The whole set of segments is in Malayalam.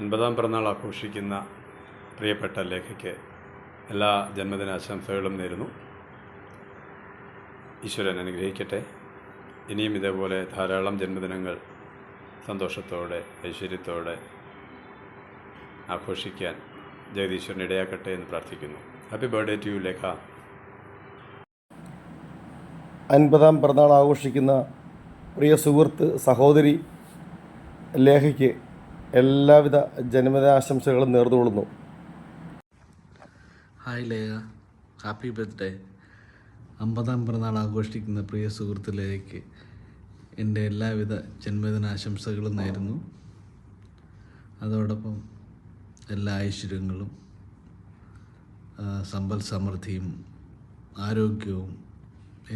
50-ാം പിറന്നാൾ ആഘോഷിക്കുന്ന പ്രിയപ്പെട്ട ലേഖയ്ക്ക് എല്ലാ ജന്മദിനാശംസകളും നേരുന്നു. ഈശ്വരൻ അനുഗ്രഹിക്കട്ടെ. ഇനിയും ഇതേപോലെ ധാരാളം ജന്മദിനങ്ങൾ സന്തോഷത്തോടെ ഐശ്വര്യത്തോടെ ആഘോഷിക്കാൻ ജഗദീശ്വരൻ ഇടയാക്കട്ടെ എന്ന് പ്രാർത്ഥിക്കുന്നു. Happy birthday to you Lekha. 50-ാം പിറന്നാൾ ആഘോഷിക്കുന്ന പ്രിയ സുഹൃത്ത് സഹോദരി ലേഖയ്ക്ക് എല്ലാവിധ ജന്മദിനാശംസകളും നേർന്നുകൊള്ളുന്നു. Hi Lekha, happy birthday. 50-ാം പിറന്നാൾ ആഘോഷിക്കുന്ന പ്രിയ സുഹൃത്ത് ലേഖയ്ക്ക് എൻ്റെ എല്ലാവിധ ജന്മദിനാശംസകളും നേരുന്നു. അതോടൊപ്പം എല്ലാ ഐശ്വര്യങ്ങളും സമ്പൽ സമൃദ്ധിയും ആരോഗ്യവും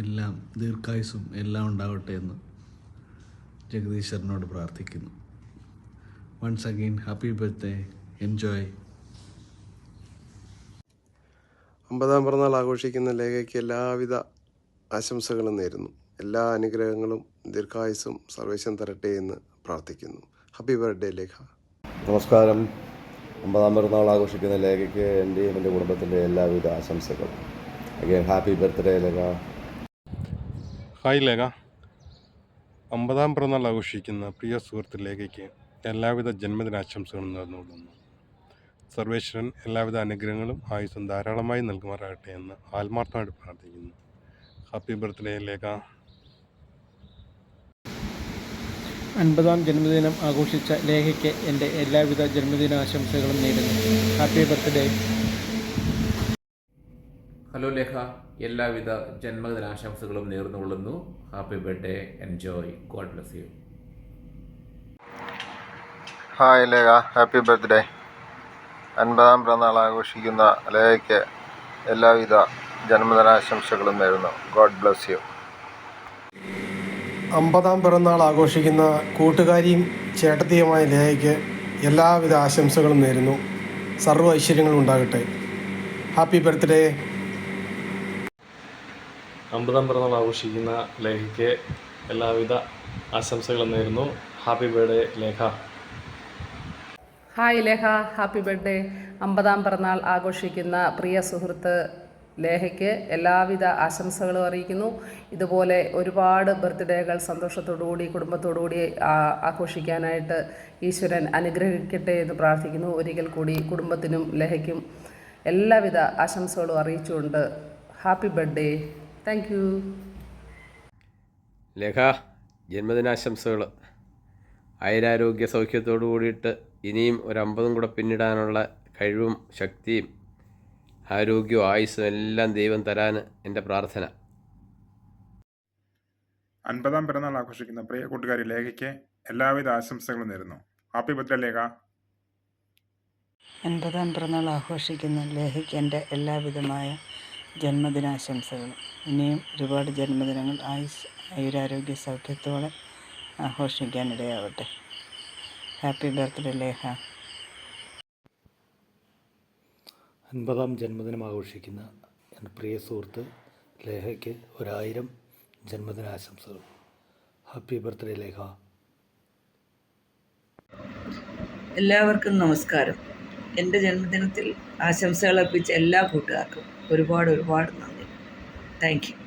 എല്ലാം ദീർഘായുസ്സും എല്ലാം ഉണ്ടാവട്ടെ എന്ന് ജഗദീശ്വരനോട് പ്രാർത്ഥിക്കുന്നു. Once again happy birthday, enjoy. 50-ാം പിറന്നാൾ ആഘോഷിക്കുന്ന ലേഖയ്ക്ക് എല്ലാവിധ ആശംസകളും നേരുന്നു. എല്ലാ അനുഗ്രഹങ്ങളും ദീർഘായുസ്സും സർവേശ്വരൻ തരട്ടെ എന്ന് പ്രാർത്ഥിക്കുന്നു. Happy birthday Lekha. നമസ്കാരം. 50-ാം പിറന്നാൾ ആഘോഷിക്കുന്ന ലേഖയ്ക്ക് എൻ്റെയും എൻ്റെ കുടുംബത്തിൻ്റെ എല്ലാവിധ ആശംസകളും. Again happy birthday Lekha. Hi Lekha, 50-ാം പിറന്നാൾ ആഘോഷിക്കുന്ന പ്രിയ സുഹൃത്ത് ലേഖയ്ക്ക് എല്ലാവിധ ജന്മദിനാശംസകളും നേർന്നുകൊള്ളുന്നു. സർവേശ്വരൻ എല്ലാവിധ അനുഗ്രഹങ്ങളും ആയുസ്സും ധാരാളമായി നൽകുമാറാകട്ടെ എന്ന് ആത്മാർത്ഥമായിട്ട് പ്രാർത്ഥിക്കുന്നു. Happy birthday Lekha. 50-ാം ജന്മദിനം ആഘോഷിച്ച ലേഖയ്ക്ക് എൻ്റെ എല്ലാവിധ ജന്മദിനാശംസകളും നേരുന്നു. Happy birthday. ഹലോ ലേഖ, എല്ലാവിധ ജന്മദിനാശംസകളും നേർന്നുകൊള്ളുന്നു. Happy birthday, enjoy, God bless you. Hi Lekha, happy birthday. 50-ാം പിറന്നാൾ ആഘോഷിക്കുന്ന ലേഖയ്ക്ക് എല്ലാവിധ ജന്മദിനാശംസകളും നേരുന്നു. God bless U. 50-ാം പിറന്നാൾ ആഘോഷിക്കുന്ന കൂട്ടുകാരിയും ചേട്ടത്തിയുമായ ലേഖയ്ക്ക് എല്ലാവിധ ആശംസകളും നേരുന്നു. സർവ്വ ഐശ്വര്യങ്ങളും ഉണ്ടാകട്ടെ. Happy birthday. 50-ാം പിറന്നാൾ ആഘോഷിക്കുന്ന ലേഖയ്ക്ക് എല്ലാവിധ ആശംസകളും നേരുന്നു. Happy birthday Lekha. Hi Lekha, happy birthday. 50-ാം പിറന്നാൾ ആഘോഷിക്കുന്ന പ്രിയ സുഹൃത്ത് ലേഖയ്ക്ക് എല്ലാവിധ ആശംസകളും അറിയിക്കുന്നു. ഇതുപോലെ ഒരുപാട് ബർത്ത്ഡേകൾ സന്തോഷത്തോടുകൂടി കുടുംബത്തോടുകൂടി ആഘോഷിക്കാനായിട്ട് ഈശ്വരൻ അനുഗ്രഹിക്കട്ടെ എന്ന് പ്രാർത്ഥിക്കുന്നു. ഒരിക്കൽ കൂടി കുടുംബത്തിനും ലേഖയ്ക്കും എല്ലാവിധ ആശംസകളും അറിയിച്ചുകൊണ്ട് happy birthday. Thank you. Lekha, ജന്മദിനാശംസകൾ. ആയുരാരോഗ്യ സൗഖ്യത്തോടു കൂടിയിട്ട് ഇനിയും ഒരു 50 കൂടെ പിന്നിടാനുള്ള കഴിവും ശക്തിയും ആരോഗ്യവും ആയുസ്സും എല്ലാം ദൈവം തരാൻ എൻ്റെ പ്രാർത്ഥന. 50-ാം പിറന്നാൾ ആഘോഷിക്കുന്ന പ്രിയ കൂട്ടുകാരി ലേഖയ്ക്ക് എല്ലാവിധ ആശംസകളും നേരുന്നു. Happy birthday Lekha. 50-ാം പിറന്നാൾ ആഘോഷിക്കുന്ന ലേഖയ്ക്ക് എൻ്റെ എല്ലാവിധമായ ജന്മദിനാശംസകളും. ഇനിയും ഒരുപാട് ജന്മദിനങ്ങൾ ആയുരാരോഗ്യ സൗഖ്യത്തോടെ ആഘോഷിക്കാനിടയാവട്ടെ. Happy birthday Lekha. 50-ാം ജന്മദിനം ആഘോഷിക്കുന്ന എൻ്റെ പ്രിയ സുഹൃത്ത് ലേഖയ്ക്ക് 1000 ജന്മദിനാശംസകൾ. Happy birthday Lekha. എല്ലാവർക്കും നമസ്കാരം. എൻ്റെ ജന്മദിനത്തിൽ ആശംസകൾ അർപ്പിച്ച എല്ലാ കൂട്ടുകാർക്കും ഒരുപാട് നന്ദി. Thank you.